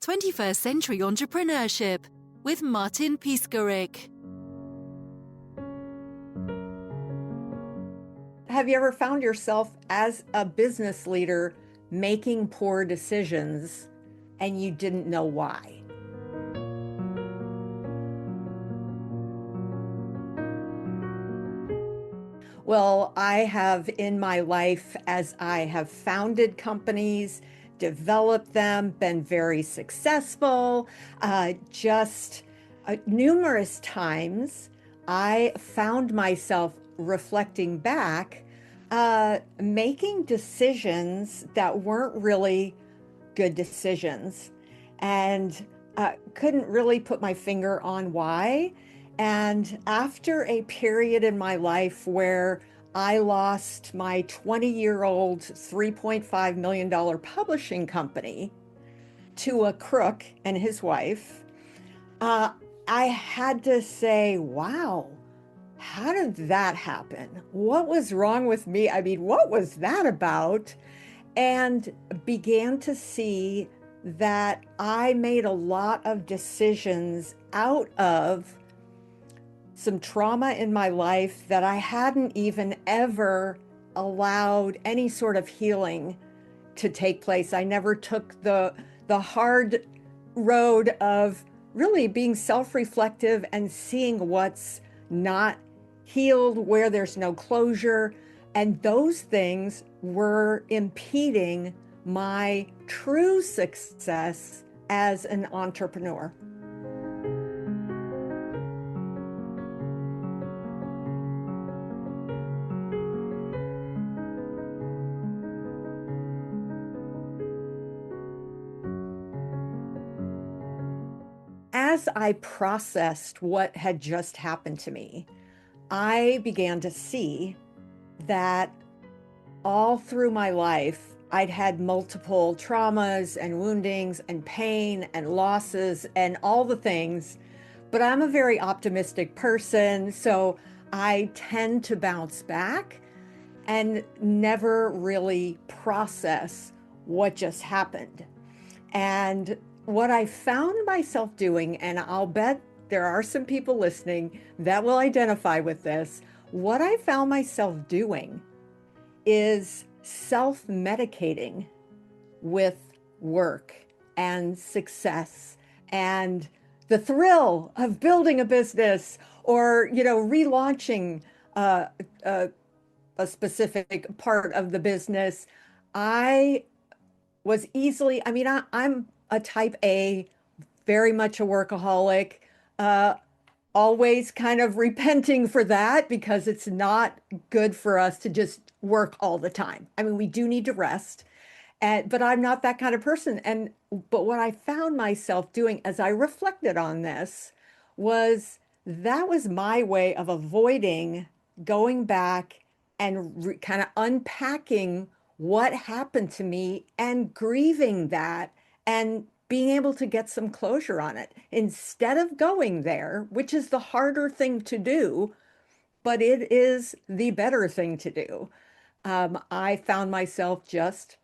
21st Century Entrepreneurship with Martin Piskarik. Have you ever found yourself as a business leader making poor decisions and you didn't know why? Well, I have in my life, as I have founded companies, developed them, been very successful, numerous times, I found myself reflecting back, making decisions that weren't really good decisions, and couldn't really put my finger on why. And after a period in my life where I lost my 20-year-old $3.5 million publishing company to a crook and his wife, I had to say, wow, how did that happen? What was wrong with me? I mean, what was that about? And began to see that I made a lot of decisions out of some trauma in my life that I hadn't even ever allowed any sort of healing to take place. I never took the hard road of really being self-reflective and seeing what's not healed, where there's no closure. And those things were impeding my true success as an entrepreneur. As I processed what had just happened to me, I began to see that all through my life, I'd had multiple traumas and woundings and pain and losses and all the things, but I'm a very optimistic person, so I tend to bounce back and never really process what just happened. And what I found myself doing, and I'll bet there are some people listening that will identify with this, what I found myself doing is self-medicating with work and success and the thrill of building a business or, relaunching a specific part of the business. I'm a type A, very much a workaholic, always kind of repenting for that because it's not good for us to just work all the time. I mean, we do need to rest, but I'm not that kind of person. But what I found myself doing as I reflected on this was that was my way of avoiding going back and kind of unpacking what happened to me and grieving that and being able to get some closure on it instead of going there, which is the harder thing to do, but it is the better thing to do. I found myself just,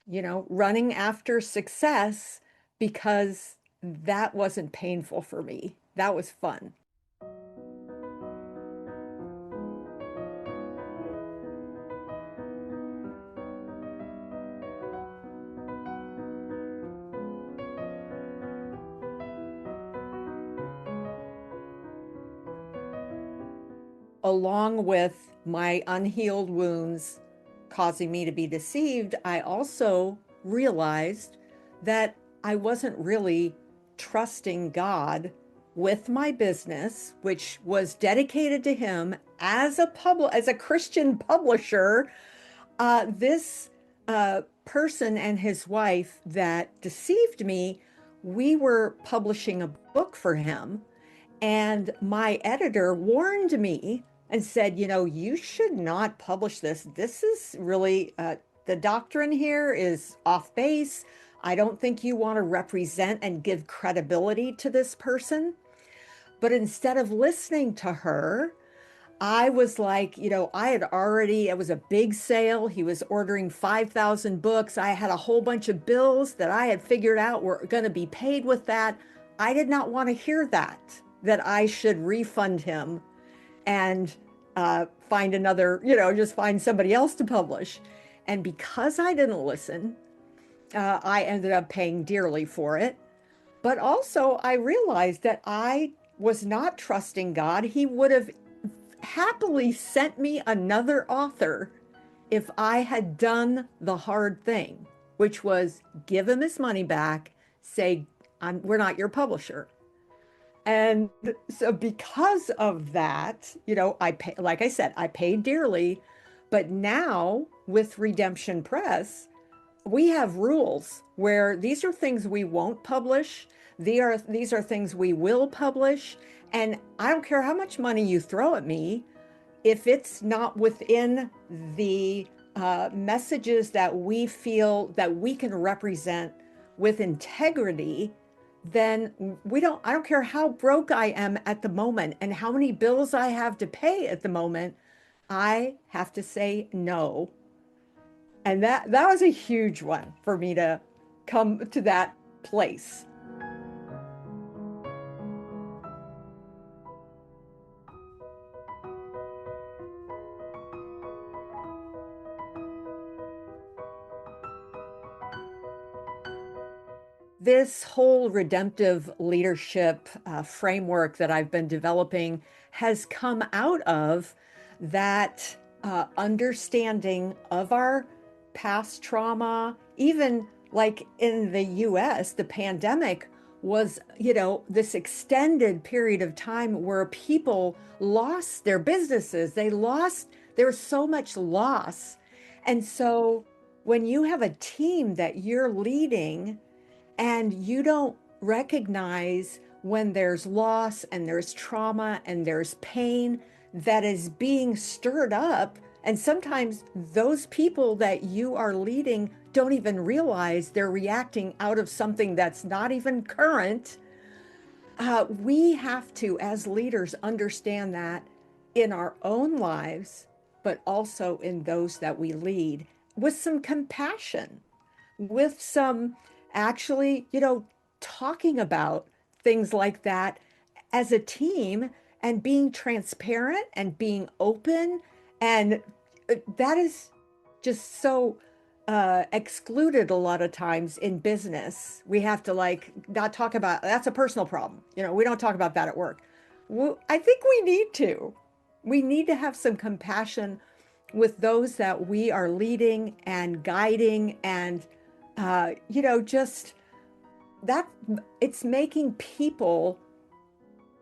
running after success because that wasn't painful for me. That was fun. Along with my unhealed wounds causing me to be deceived, I also realized that I wasn't really trusting God with my business, which was dedicated to Him as a Christian publisher. This person and his wife that deceived me, we were publishing a book for him, and my editor warned me and said, you should not publish this. This is really, the doctrine here is off base. I don't think you want to represent and give credibility to this person. But instead of listening to her, I was like, I had already, it was a big sale. He was ordering 5,000 books. I had a whole bunch of bills that I had figured out were going to be paid with that. I did not want to hear that I should refund him and find another, just find somebody else to publish. And because I didn't listen, I ended up paying dearly for it. But also, I realized that I was not trusting God. He would have happily sent me another author if I had done the hard thing, which was give him his money back, say, we're not your publisher. And so because of that, I pay, like I said, I paid dearly. But now with Redemption Press, we have rules where these are things we won't publish. These are things we will publish. And I don't care how much money you throw at me, if it's not within the messages that we feel that we can represent with integrity, then I don't care how broke I am at the moment and how many bills I have to pay at the moment, I have to say no. And that was a huge one for me to come to that place. This whole redemptive leadership framework that I've been developing has come out of that understanding of our past trauma. Even like in the US, the pandemic was, this extended period of time where people lost their businesses. There was so much loss. And so when you have a team that you're leading, and you don't recognize when there's loss and there's trauma and there's pain that is being stirred up. And sometimes those people that you are leading don't even realize they're reacting out of something that's not even current. We have to, as leaders, understand that in our own lives, but also in those that we lead, with some compassion, with some actually, talking about things like that as a team and being transparent and being open. And that is just so excluded a lot of times in business. We have to not talk about that's a personal problem. We don't talk about that at work. I think we need to. We need to have some compassion with those that we are leading and guiding and just that it's making people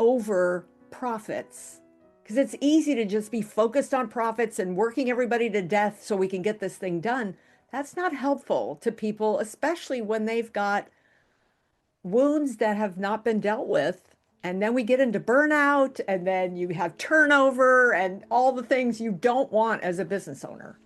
over profits, because it's easy to just be focused on profits and working everybody to death so we can get this thing done. That's not helpful to people, especially when they've got wounds that have not been dealt with. And then we get into burnout, and then you have turnover and all the things you don't want as a business owner.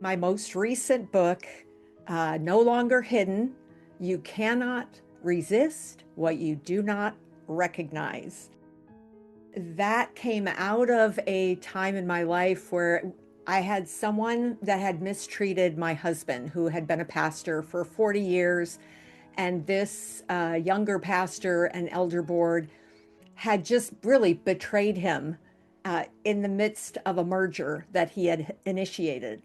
My most recent book, No Longer Hidden, You Cannot Resist What You Do Not Recognize. That came out of a time in my life where I had someone that had mistreated my husband, who had been a pastor for 40 years. And this younger pastor and elder board had just really betrayed him in the midst of a merger that he had initiated.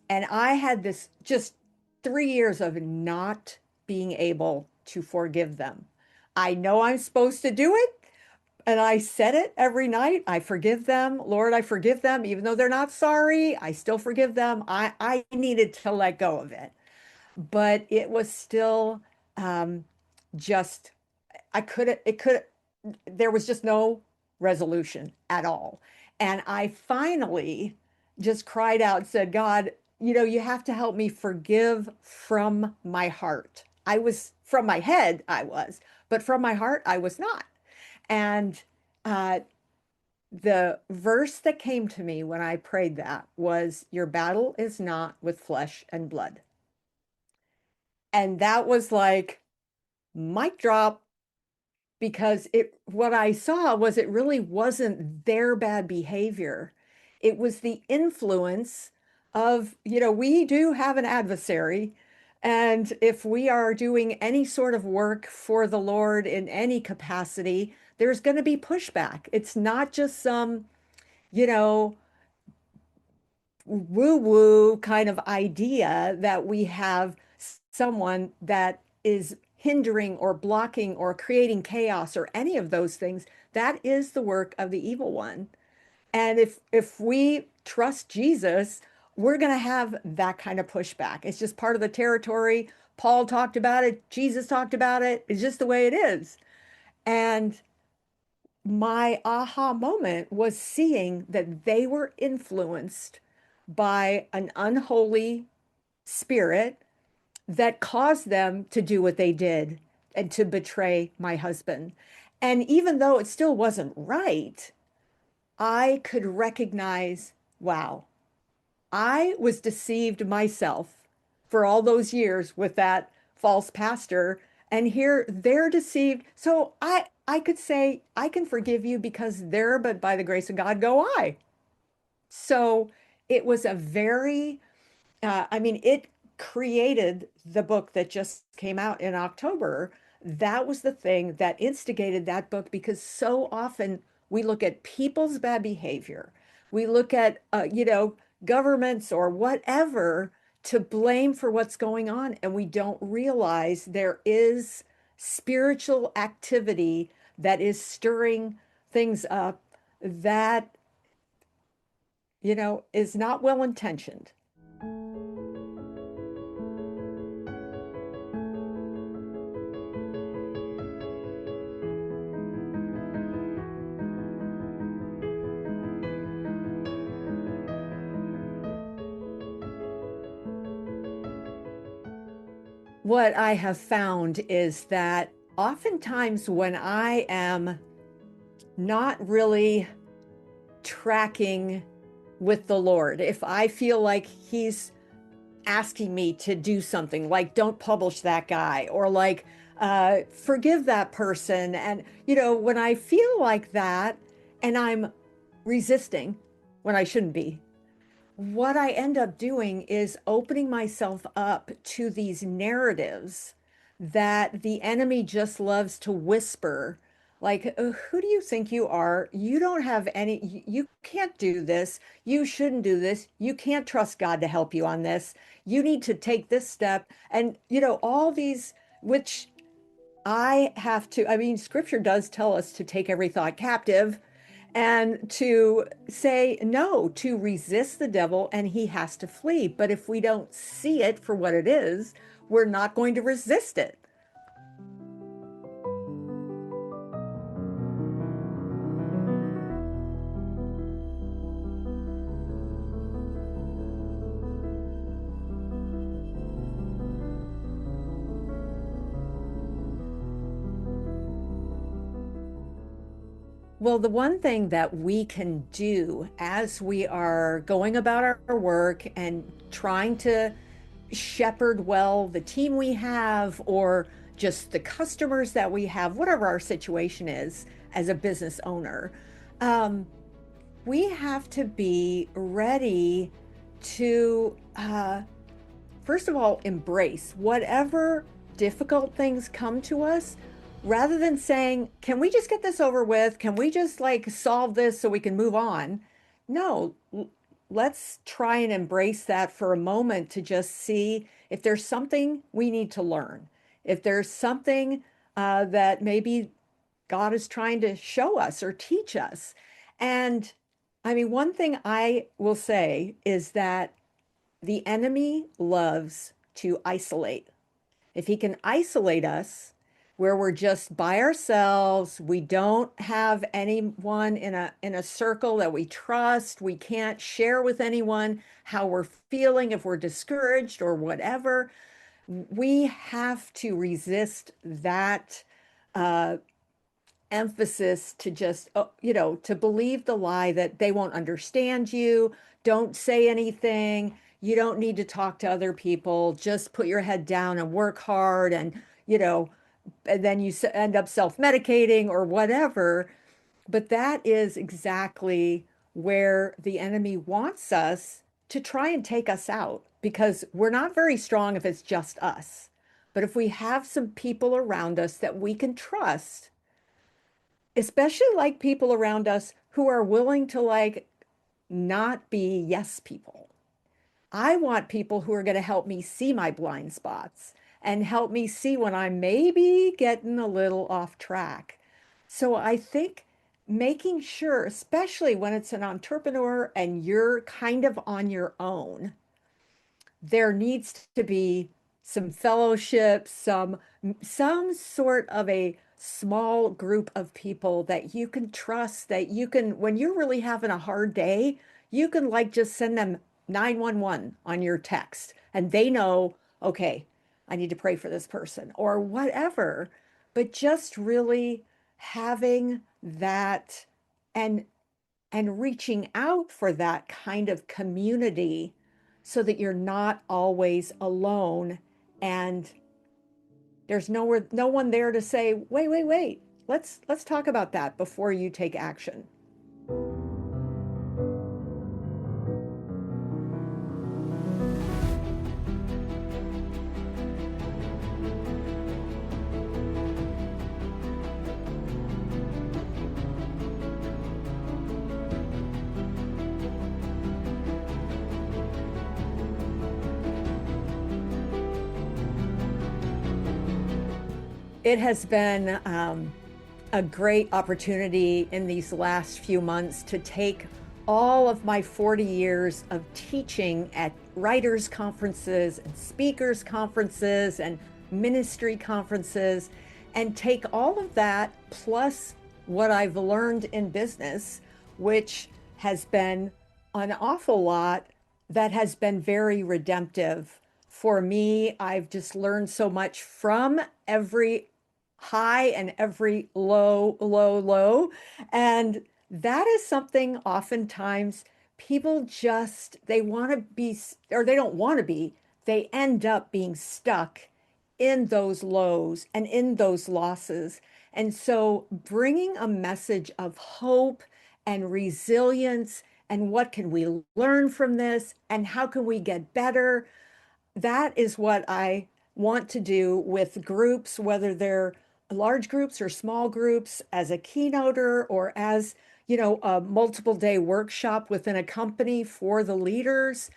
And I had this just 3 years of not being able to forgive them. I know I'm supposed to do it. And I said it every night. I forgive them. Lord, I forgive them. Even though they're not sorry, I still forgive them. I needed to let go of it. But it was still just, there was just no resolution at all. And I finally just cried out and said, God, you have to help me forgive from my heart. From my head, I was, but from my heart, I was not. And uh, the verse that came to me when I prayed that was, "Your battle is not with flesh and blood." And that was like, mic drop, because what I saw was it really wasn't their bad behavior. It was the influence of, we do have an adversary. And if we are doing any sort of work for the Lord in any capacity, there's going to be pushback. It's not just some, you know, woo-woo kind of idea that we have someone that is hindering or blocking or creating chaos or any of those things. That is the work of the evil one. And if we trust Jesus, we're going to have that kind of pushback. It's just part of the territory. Paul talked about it. Jesus talked about it. It's just the way it is. And my aha moment was seeing that they were influenced by an unholy spirit that caused them to do what they did and to betray my husband. And even though it still wasn't right, I could recognize, wow, I was deceived myself for all those years with that false pastor. And here they're deceived. So I could say, I can forgive you because there, but by the grace of God go I. So it was a very I mean, it created the book that just came out in October. That was the thing that instigated that book, because so often we look at people's bad behavior. We look at, governments or whatever to blame for what's going on. And we don't realize there is spiritual activity that is stirring things up that, is not well intentioned. What I have found is that oftentimes when I am not really tracking with the Lord, if I feel like He's asking me to do something like, don't publish that guy, or like, forgive that person. And, when I feel like that and I'm resisting when I shouldn't be, what I end up doing is opening myself up to these narratives that the enemy just loves to whisper. Like, who do you think you are? You don't have any, you can't do this. You shouldn't do this. You can't trust God to help you on this. You need to take this step. And, all these, which I have to, I mean, scripture does tell us to take every thought captive and to say no, to resist the devil, and he has to flee. But if we don't see it for what it is, we're not going to resist it. Well, the one thing that we can do as we are going about our work and trying to shepherd well the team we have, or just the customers that we have, whatever our situation is as a business owner, um, we have to be ready to, first of all, embrace whatever difficult things come to us, rather than saying, can we just get this over with? Can we just like solve this so we can move on? No, let's try and embrace that for a moment to just see if there's something we need to learn, if there's something that maybe God is trying to show us or teach us. And I mean, one thing I will say is that the enemy loves to isolate. If he can isolate us where we're just by ourselves, we don't have anyone in a circle that we trust, we can't share with anyone how we're feeling if we're discouraged or whatever, we have to resist that uh, emphasis to just, to believe the lie that they won't understand you. Don't say anything. You don't need to talk to other people. Just put your head down and work hard. And then you end up self-medicating or whatever. But that is exactly where the enemy wants us to try and take us out because we're not very strong if it's just us. But if we have some people around us that we can trust, especially like people around us who are willing to like not be yes people. I want people who are going to help me see my blind spots and help me see when I'm maybe getting a little off track. So I think making sure, especially when it's an entrepreneur and you're kind of on your own, there needs to be some fellowship, some sort of a small group of people that you can trust, that you can, when you're really having a hard day, you can like just send them 911 on your text and they know, okay, I need to pray for this person or whatever. But just really having that and reaching out for that kind of community so that you're not always alone and there's no one there to say, wait, let's talk about that before you take action. It has been a great opportunity in these last few months to take all of my 40 years of teaching at writers' conferences and speakers' conferences and ministry conferences and take all of that plus what I've learned in business, which has been an awful lot that has been very redemptive. For me, I've just learned so much from every high and every low. And that is something oftentimes people just, they want to be, or they don't want to be, they end up being stuck in those lows and in those losses. And so bringing a message of hope and resilience and what can we learn from this and how can we get better, that is what I want to do with groups, whether they're large groups or small groups, as a keynoter or as, a multiple day workshop within a company for the leaders,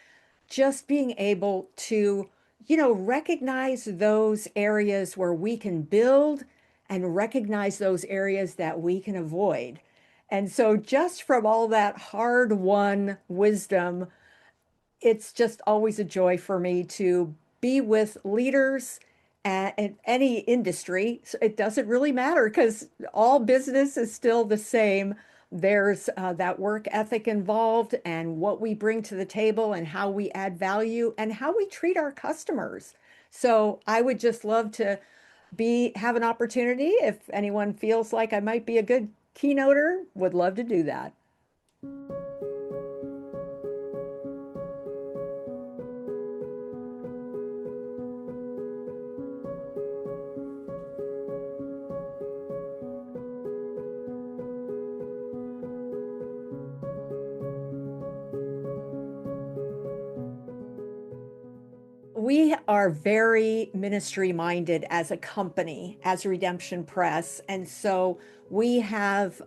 just being able to, recognize those areas where we can build and recognize those areas that we can avoid. And so just from all that hard-won wisdom, it's just always a joy for me to be with leaders in any industry. So it doesn't really matter because all business is still the same. There's that work ethic involved and what we bring to the table and how we add value and how we treat our customers. So I would just love to have an opportunity if anyone feels like I might be a good keynoter, would love to do that. We are very ministry minded as a company, as Redemption Press. And so we have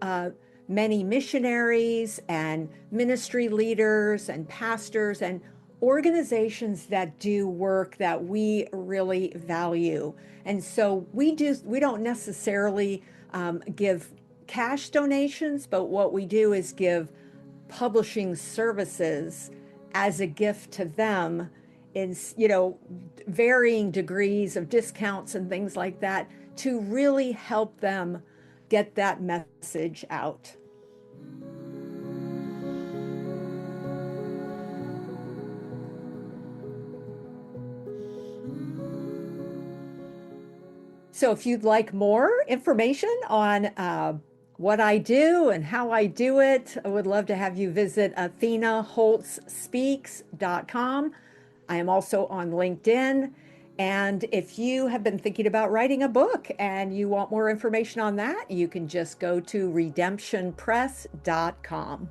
many missionaries and ministry leaders and pastors and organizations that do work that we really value. And so we don't necessarily give cash donations, but what we do is give publishing services as a gift to them in, varying degrees of discounts and things like that to really help them get that message out. So if you'd like more information on what I do and how I do it, I would love to have you visit athenaholtzspeaks.com. I am also on LinkedIn. And if you have been thinking about writing a book and you want more information on that, you can just go to redemptionpress.com.